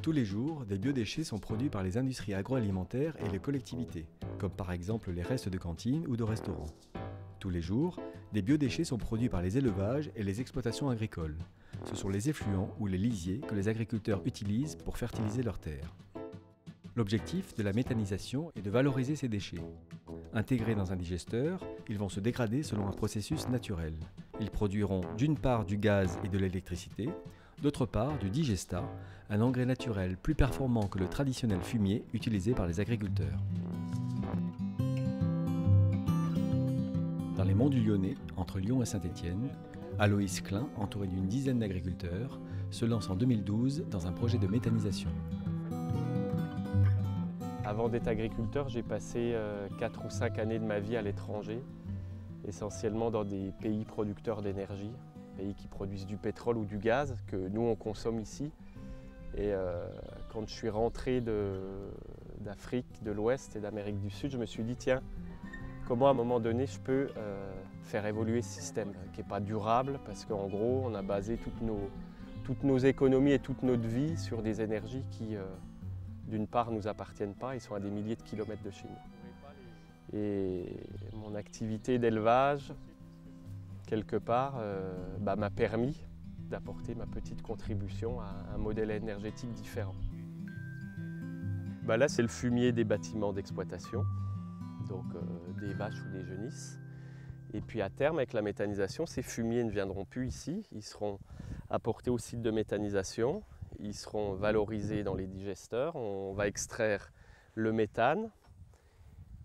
Tous les jours, des biodéchets sont produits par les industries agroalimentaires et les collectivités, comme par exemple les restes de cantine ou de restaurants. Tous les jours, des biodéchets sont produits par les élevages et les exploitations agricoles. Ce sont les effluents ou les lisiers que les agriculteurs utilisent pour fertiliser leurs terres. L'objectif de la méthanisation est de valoriser ces déchets. Intégrés dans un digesteur, ils vont se dégrader selon un processus naturel. Ils produiront d'une part du gaz et de l'électricité, d'autre part du digestat, un engrais naturel plus performant que le traditionnel fumier utilisé par les agriculteurs. Dans les monts du Lyonnais, entre Lyon et Saint-Étienne, Aloïs Klein, entouré d'une dizaine d'agriculteurs, se lance en 2012 dans un projet de méthanisation. Avant d'être agriculteur, j'ai passé 4 ou 5 années de ma vie à l'étranger, essentiellement dans des pays producteurs d'énergie, pays qui produisent du pétrole ou du gaz que nous on consomme ici. Et quand je suis rentré d'Afrique de l'Ouest et d'Amérique du Sud, je me suis dit tiens, comment à un moment donné je peux faire évoluer ce système qui n'est pas durable parce qu'en gros on a basé toutes nos économies et toute notre vie sur des énergies qui d'une part ne nous appartiennent pas, ils sont à des milliers de kilomètres de chez nous. Et mon activité d'élevage, quelque part, m'a permis d'apporter ma petite contribution à un modèle énergétique différent. Là, c'est le fumier des bâtiments d'exploitation, donc des vaches ou des genisses. Et puis à terme, avec la méthanisation, ces fumiers ne viendront plus ici, ils seront apportés au site de méthanisation, ils seront valorisés dans les digesteurs, on va extraire le méthane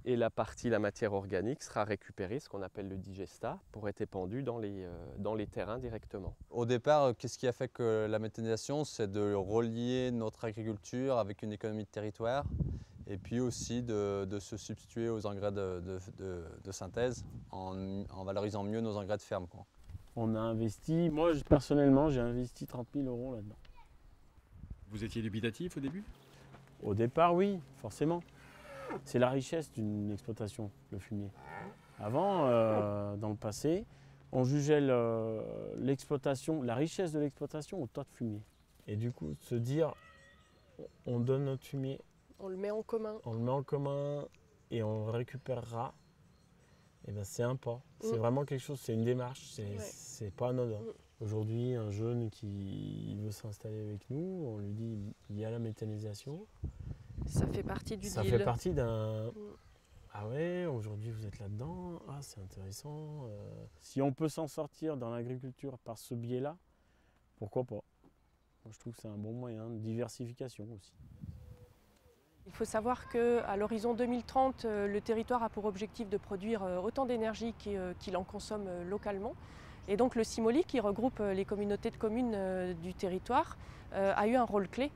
et la matière organique sera récupérée, ce qu'on appelle le digestat, pour être épandue dans les terrains directement. Au départ, qu'est-ce qui a fait que la méthanisation, c'est de relier notre agriculture avec une économie de territoire et puis aussi de se substituer aux engrais de synthèse en valorisant mieux nos engrais de ferme, quoi. On a investi, moi personnellement, j'ai investi 30 000 € là-dedans. Vous étiez dubitatif au début ? Au départ, oui, forcément. C'est la richesse d'une exploitation, le fumier. Avant, dans le passé, on jugeait l'exploitation, la richesse de l'exploitation au tas de fumier. Et du coup, se dire, on donne notre fumier. On le met en commun. On le met en commun et on le récupérera. Et ben c'est un pas. C'est vraiment quelque chose, c'est une démarche, c'est pas anodin. Aujourd'hui, un jeune qui veut s'installer avec nous, on lui dit il y a la méthanisation. Ça fait partie du deal. Ça fait partie d'un... Ah ouais, aujourd'hui vous êtes là-dedans, ah c'est intéressant. Si on peut s'en sortir dans l'agriculture par ce biais-là, pourquoi pas? Moi, je trouve que c'est un bon moyen de diversification aussi. Il faut savoir qu'à l'horizon 2030, le territoire a pour objectif de produire autant d'énergie qu'il en consomme localement. Et donc le CIMOLI, qui regroupe les communautés de communes du territoire, a eu un rôle clé.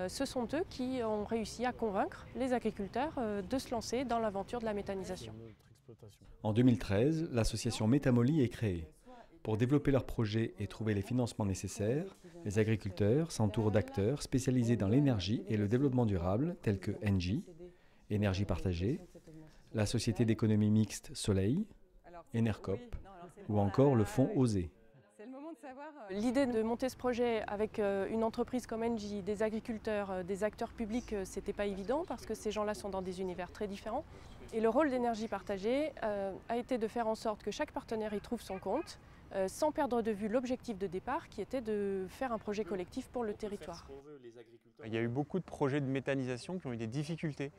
Ce sont eux qui ont réussi à convaincre les agriculteurs de se lancer dans l'aventure de la méthanisation. En 2013, l'association Métamoli est créée. Pour développer leur projet et trouver les financements nécessaires, les agriculteurs s'entourent d'acteurs spécialisés dans l'énergie et le développement durable, tels que Engie, Énergie Partagée, la société d'économie mixte Soleil, Enercop ou encore le fonds OSE. L'idée de monter ce projet avec une entreprise comme Engie, des agriculteurs, des acteurs publics, c'était pas évident parce que ces gens-là sont dans des univers très différents. Et le rôle d'Énergie Partagée a été de faire en sorte que chaque partenaire y trouve son compte, sans perdre de vue l'objectif de départ qui était de faire un projet collectif pour le territoire. Il y a eu beaucoup de projets de méthanisation qui ont eu des difficultés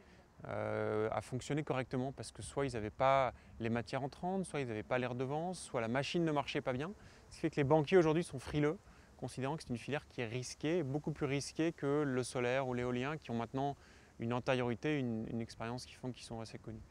à fonctionner correctement parce que soit ils n'avaient pas les matières entrantes, soit ils n'avaient pas les redevances, soit la machine ne marchait pas bien. Ce qui fait que les banquiers aujourd'hui sont frileux, considérant que c'est une filière qui est risquée, beaucoup plus risquée que le solaire ou l'éolien qui ont maintenant une antériorité, une expérience qui font qu'ils sont assez connus.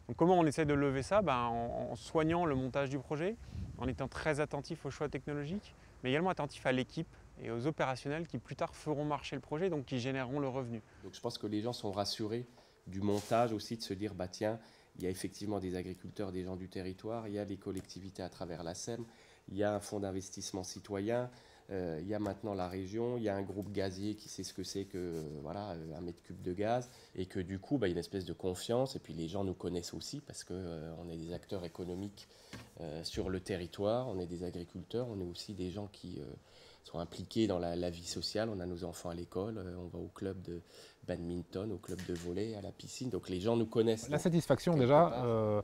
Donc comment on essaie de lever ça? En soignant le montage du projet, en étant très attentif aux choix technologiques, mais également attentif à l'équipe et aux opérationnels qui plus tard feront marcher le projet, donc qui généreront le revenu. Donc je pense que les gens sont rassurés du montage aussi, de se dire tiens, il y a effectivement des agriculteurs, des gens du territoire, il y a des collectivités à travers la SEM, il y a un fonds d'investissement citoyen, Il y a maintenant la région, il y a un groupe gazier qui sait ce que c'est que voilà, 1 mètre cube de gaz, et que du coup, il y a une espèce de confiance, et puis les gens nous connaissent aussi parce qu'on est des acteurs économiques sur le territoire, on est des agriculteurs, on est aussi des gens qui sont impliqués dans la vie sociale, on a nos enfants à l'école, on va au club de badminton, au club de volley, à la piscine, donc les gens nous connaissent. La satisfaction déjà,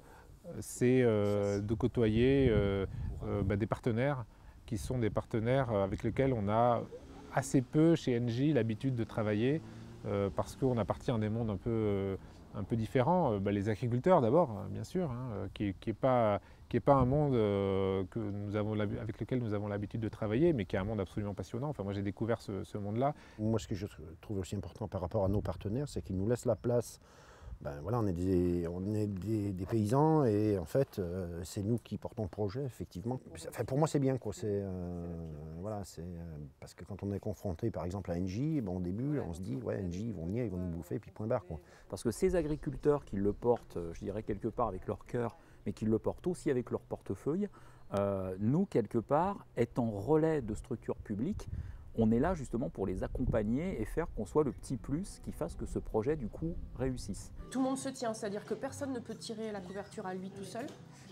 c'est de côtoyer des partenaires qui sont des partenaires avec lesquels on a assez peu chez Engie l'habitude de travailler parce qu'on appartient à des mondes un peu différents. Les agriculteurs d'abord, bien sûr, hein, qui n'est pas un monde avec lequel nous avons l'habitude de travailler, mais qui est un monde absolument passionnant. Enfin, moi j'ai découvert ce monde-là. Moi ce que je trouve aussi important par rapport à nos partenaires, c'est qu'ils nous laissent la place. Voilà, on est des paysans et en fait c'est nous qui portons le projet effectivement. Enfin, pour moi c'est bien quoi. Voilà, parce que quand on est confronté par exemple à Engie, au début on se dit ouais Engie ils vont venir, ils vont nous bouffer puis point barre quoi. Parce que ces agriculteurs qui le portent, je dirais quelque part avec leur cœur, mais qui le portent aussi avec leur portefeuille, nous quelque part étant relais de structures publiques, on est là justement pour les accompagner et faire qu'on soit le petit plus qui fasse que ce projet du coup réussisse. Tout le monde se tient, c'est-à-dire que personne ne peut tirer la couverture à lui tout seul,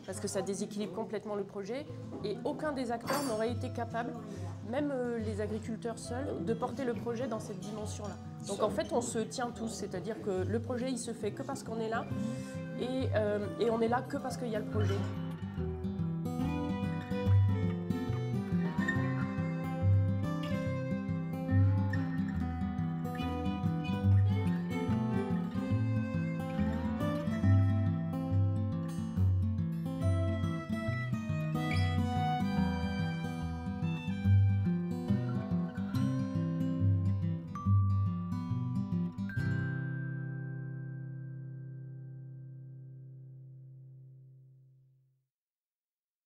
parce que ça déséquilibre complètement le projet, et aucun des acteurs n'aurait été capable, même les agriculteurs seuls, de porter le projet dans cette dimension-là. Donc en fait on se tient tous, c'est-à-dire que le projet il se fait que parce qu'on est là, et on est là que parce qu'il y a le projet.